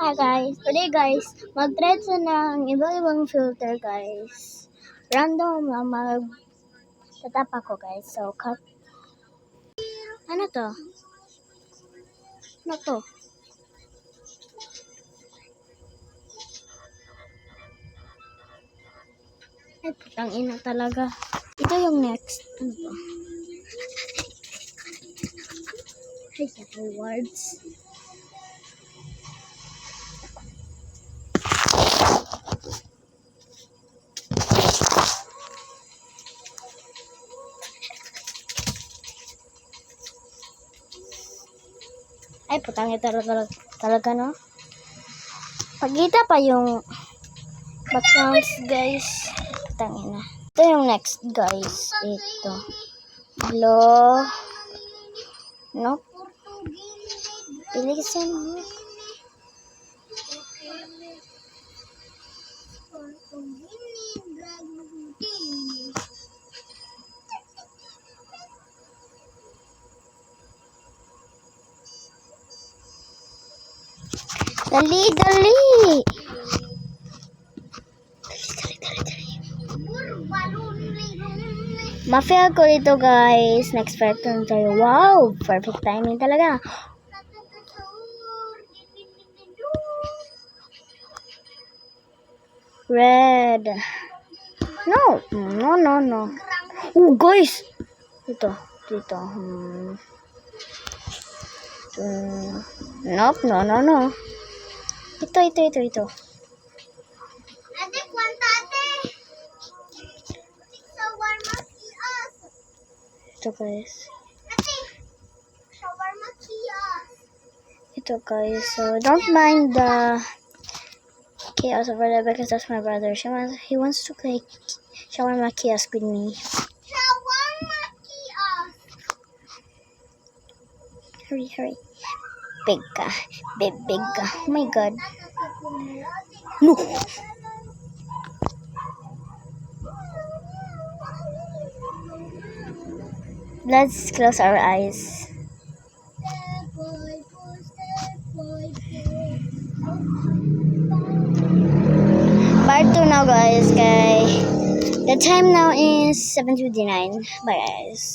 Hi guys, today guys, mag-try sa ng iba-ibang filter guys. Random lang tatap ako guys. So, cut. Ano to? Ano to? Ay, putang ina talaga. Ito yung next. Ano to? Ay, awards. Ay, putang ina talaga no? Pagkita pa yung backgrounds guys. Putang ina. Ito yung next guys. Ito. Hello. Nope. Bilisan mo. Dali, dali. Ma-fail ko dito guys. Next pattern tayo. Wow, perfect timing talaga. Red. No. Oh guys. Dito. Nope, no. Ito. Ate, kwanta ate. Shawarma kiosk. Ito guys. Ate, shawarma kiosk. Ito guys. So don't mind the chaos over there because that's my brother. He wants to play shawarma kiosk with me. Shawarma kiosk. Hurry. Big ka. Oh my god. No. Let's close our eyes. Part 2 now guys. Okay. The time now is 7:59. Bye guys.